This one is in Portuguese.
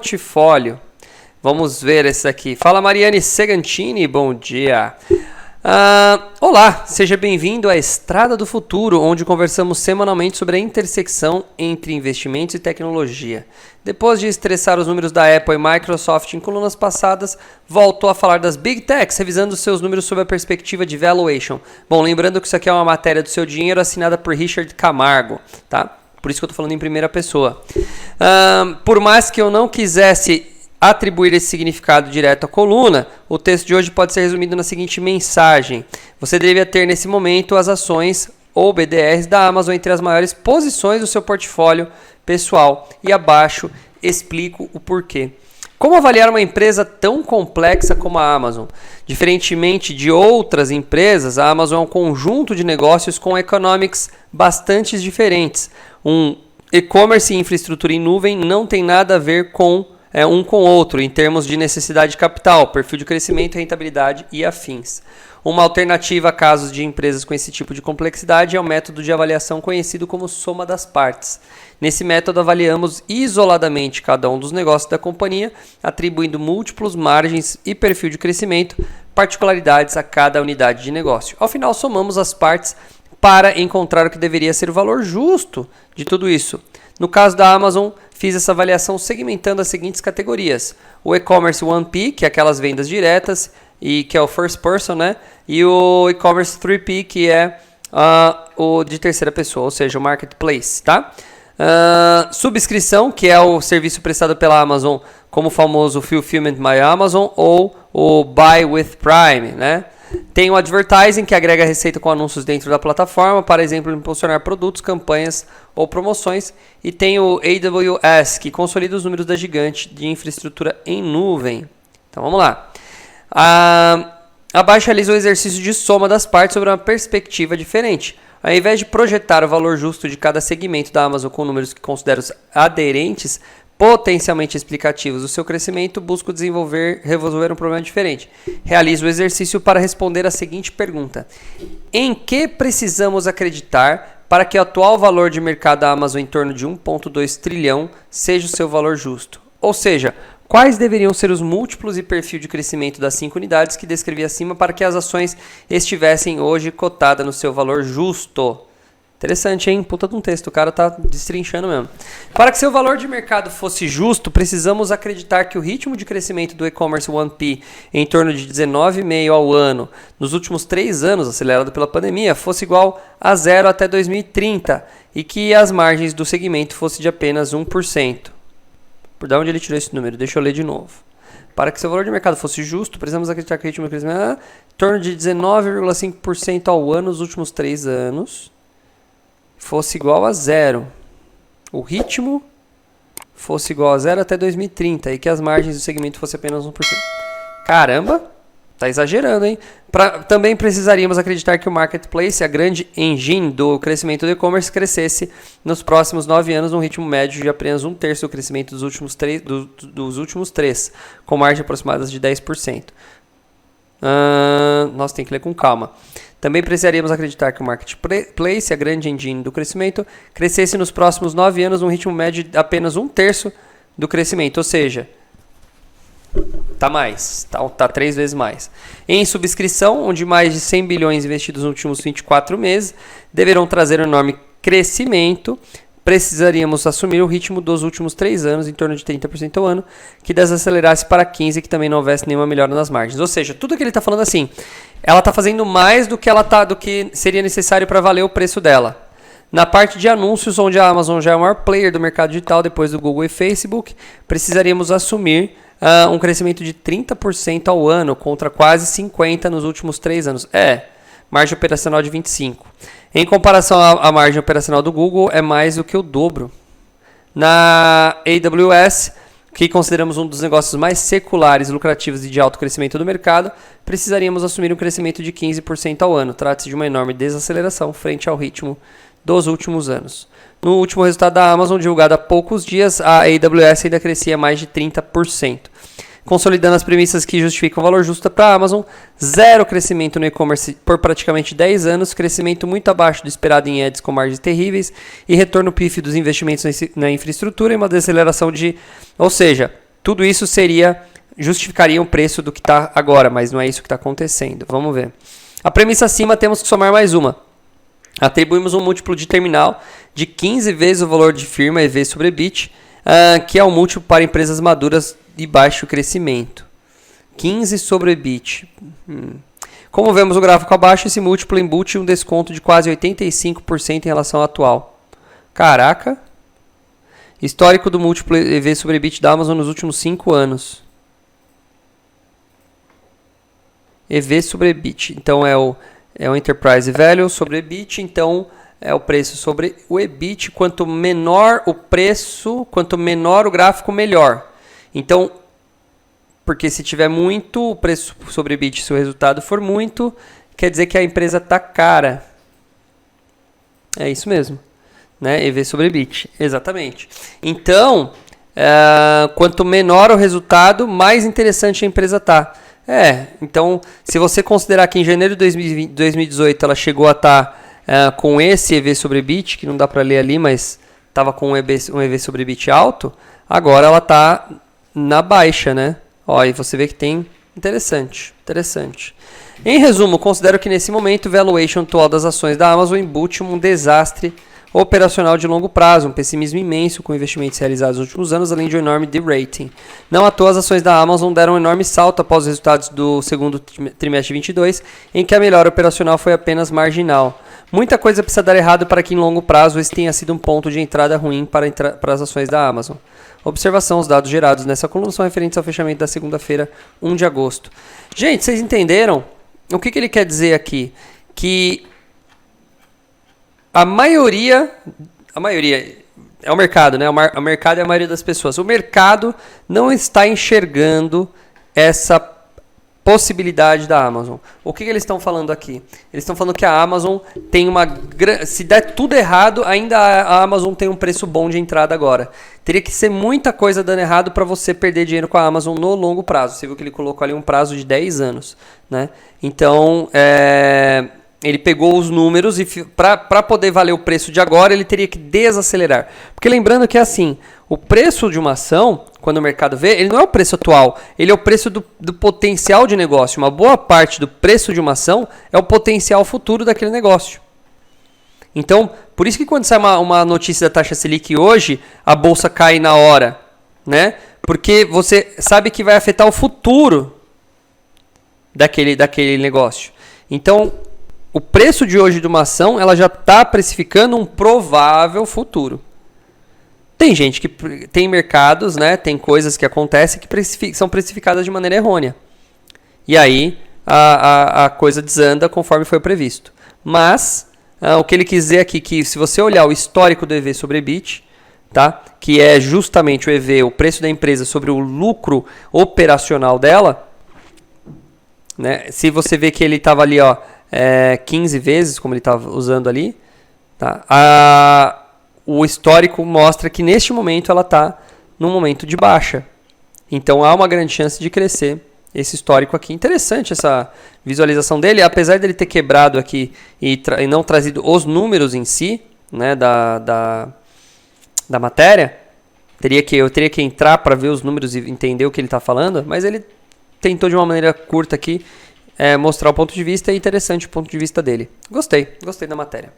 portfólio. Vamos ver esse aqui. Fala Mariane Segantini, bom dia. Olá, seja bem-vindo à Estrada do Futuro, onde conversamos semanalmente sobre a intersecção entre investimentos e tecnologia. Depois de estressar os números da Apple e Microsoft em colunas passadas, voltou a falar das Big Techs, revisando seus números sob a perspectiva de valuation. Bom, lembrando que isso aqui é uma matéria do Seu Dinheiro assinada por Richard Camargo, tá? Por isso que eu estou falando em primeira pessoa. Por mais que eu não quisesse atribuir esse significado direto à coluna, o texto de hoje pode ser resumido na seguinte mensagem. Você deveria ter nesse momento as ações ou BDRs da Amazon entre as maiores posições do seu portfólio pessoal. E abaixo explico o porquê. Como avaliar uma empresa tão complexa como a Amazon? Diferentemente de outras empresas, a Amazon é um conjunto de negócios com economics bastante diferentes. Um e-commerce e infraestrutura em nuvem não tem nada a ver com um com o outro, em termos de necessidade de capital, perfil de crescimento, rentabilidade e afins. Uma alternativa a casos de empresas com esse tipo de complexidade é o método de avaliação conhecido como soma das partes. Nesse método, avaliamos isoladamente cada um dos negócios da companhia, atribuindo múltiplos, margens e perfil de crescimento, particularidades a cada unidade de negócio. Ao final, somamos as partes para encontrar o que deveria ser o valor justo de tudo isso. No caso da Amazon, fiz essa avaliação segmentando as seguintes categorias. O e-commerce 1P, que é aquelas vendas diretas, e que é o first person, né? E o e-commerce 3P, que é o de terceira pessoa, ou seja, o marketplace, tá? Subscrição, que é o serviço prestado pela Amazon, como o famoso Fulfillment by Amazon ou o Buy with Prime, né? Tem o advertising, que agrega receita com anúncios dentro da plataforma, para exemplo, impulsionar produtos, campanhas ou promoções. E tem o AWS, que consolida os números da gigante de infraestrutura em nuvem. Então vamos lá. Abaixo realiza o exercício de soma das partes sobre uma perspectiva diferente. Ao invés de projetar o valor justo de cada segmento da Amazon com números que considero aderentes, potencialmente explicativos do seu crescimento, busco resolver um problema diferente. Realizo o exercício para responder a seguinte pergunta. Em que precisamos acreditar para que o atual valor de mercado da Amazon em torno de 1,2 trilhão seja o seu valor justo? Ou seja, quais deveriam ser os múltiplos e perfil de crescimento das 5 unidades que descrevi acima para que as ações estivessem hoje cotadas no seu valor justo? Interessante, hein? Puta de um texto, o cara tá destrinchando mesmo. Para que seu valor de mercado fosse justo, precisamos acreditar que o ritmo de crescimento do e-commerce 1P em torno de 19,5% ao ano, nos últimos 3 anos, acelerado pela pandemia, fosse igual a 0 até 2030 e que as margens do segmento fossem de apenas 1%. Por de onde ele tirou esse número? Deixa eu ler de novo. Para que seu valor de mercado fosse justo, precisamos acreditar que o ritmo de crescimento é em torno de 19,5% ao ano nos últimos 3 anos. Fosse igual a 0. O ritmo fosse igual a 0 até 2030 e que as margens do segmento fossem apenas 1%. Caramba, tá exagerando, hein? Também precisaríamos acreditar que o marketplace, a grande engine do crescimento do e-commerce, crescesse nos próximos 9 anos num ritmo médio de apenas 1/3 do crescimento dos últimos 3, com margens aproximadas de 10%. Nossa, tem que ler com calma. Também precisaríamos acreditar que o marketplace, a grande engine do crescimento, crescesse nos próximos 9 anos num ritmo médio de apenas 1/3 do crescimento, ou seja, tá 3 vezes mais. Em subscrição, onde mais de 100 bilhões investidos nos últimos 24 meses deverão trazer um enorme crescimento, precisaríamos assumir o ritmo dos últimos 3 anos, em torno de 30% ao ano, que desacelerasse para 15% e que também não houvesse nenhuma melhora nas margens. Ou seja, tudo que ele está falando assim, ela está fazendo mais do que seria necessário para valer o preço dela. Na parte de anúncios, onde a Amazon já é o maior player do mercado digital depois do Google e Facebook, precisaríamos assumir um crescimento de 30% ao ano, contra quase 50% nos últimos 3 anos. Margem operacional de 25%. Em comparação à margem operacional do Google, é mais do que o dobro. Na AWS, que consideramos um dos negócios mais seculares, lucrativos e de alto crescimento do mercado, precisaríamos assumir um crescimento de 15% ao ano. Trata-se de uma enorme desaceleração frente ao ritmo dos últimos anos. No último resultado da Amazon, divulgado há poucos dias, a AWS ainda crescia mais de 30%. Consolidando as premissas que justificam o valor justo para a Amazon, 0 crescimento no e-commerce por praticamente 10 anos, crescimento muito abaixo do esperado em ads com margens terríveis e retorno pífio dos investimentos na infraestrutura e uma desaceleração ou seja, tudo isso justificaria o preço do que está agora, mas não é isso que está acontecendo. Vamos ver. A premissa acima temos que somar mais uma. Atribuímos um múltiplo de terminal de 15 vezes o valor de firma EV sobre EBIT, que é o múltiplo para empresas maduras de baixo crescimento. 15 sobre EBIT. Como vemos no gráfico abaixo, esse múltiplo embute um desconto de quase 85% em relação ao atual. Caraca! Histórico do múltiplo EV sobre EBIT da Amazon nos últimos 5 anos. EV sobre EBIT. Então é o Enterprise Value sobre EBIT. Então é o preço sobre o EBIT. Quanto menor o preço, quanto menor o gráfico, melhor. Então, porque se tiver muito, o preço sobre EBIT, se o resultado for muito, quer dizer que a empresa está cara. É isso mesmo. Né? EV sobre EBIT. Exatamente. Então, quanto menor o resultado, mais interessante a empresa está. Então, se você considerar que em janeiro de 2018 ela chegou a estar com esse EV sobre EBIT, que não dá para ler ali, mas estava com um EV sobre EBIT alto, agora ela está na baixa, né? Ó, e você vê que tem interessante. Em resumo, considero que nesse momento o valuation atual das ações da Amazon embute um desastre operacional de longo prazo, um pessimismo imenso com investimentos realizados nos últimos anos, além de um enorme de-rating. Não à toa, as ações da Amazon deram um enorme salto após os resultados do segundo trimestre de 2022, em que a melhora operacional foi apenas marginal. Muita coisa precisa dar errado para que em longo prazo esse tenha sido um ponto de entrada ruim para as ações da Amazon. Observação: os dados gerados nessa coluna são referentes ao fechamento da segunda-feira, 1 de agosto. Gente, vocês entenderam? O que ele quer dizer aqui? Que a maioria é o mercado, né? O mercado é a maioria das pessoas. O mercado não está enxergando essa possibilidade da Amazon. O que eles estão falando aqui? Eles estão falando que a Amazon tem se der tudo errado, ainda a Amazon tem um preço bom de entrada agora. Teria que ser muita coisa dando errado para você perder dinheiro com a Amazon no longo prazo. Você viu que ele colocou ali um prazo de 10 anos, né? Então, ele pegou os números e para poder valer o preço de agora, ele teria que desacelerar. Porque lembrando que assim, o preço de uma ação, quando o mercado vê, ele não é o preço atual, ele é o preço do potencial de negócio. Uma boa parte do preço de uma ação é o potencial futuro daquele negócio. Então, por isso que quando sai uma notícia da taxa Selic hoje, a bolsa cai na hora, né? Porque você sabe que vai afetar o futuro daquele negócio. Então, o preço de hoje de uma ação, ela já está precificando um provável futuro. Tem gente que tem mercados, né? Tem coisas que acontecem que são precificadas de maneira errônea. E aí a coisa desanda conforme foi previsto. Mas o que ele quis dizer aqui, que se você olhar o histórico do EV sobre EBIT, tá? Que é justamente o EV, o preço da empresa sobre o lucro operacional dela, né? Se você vê que ele estava ali, 15 vezes, como ele estava usando ali, tá? O histórico mostra que neste momento ela está num momento de baixa. Então há uma grande chance de crescer esse histórico aqui. Interessante essa visualização dele, apesar dele ter quebrado aqui e não trazido os números em si, né, da matéria. Eu teria que entrar para ver os números e entender o que ele está falando, mas ele tentou de uma maneira curta aqui mostrar o ponto de vista, e interessante o ponto de vista dele. Gostei da matéria.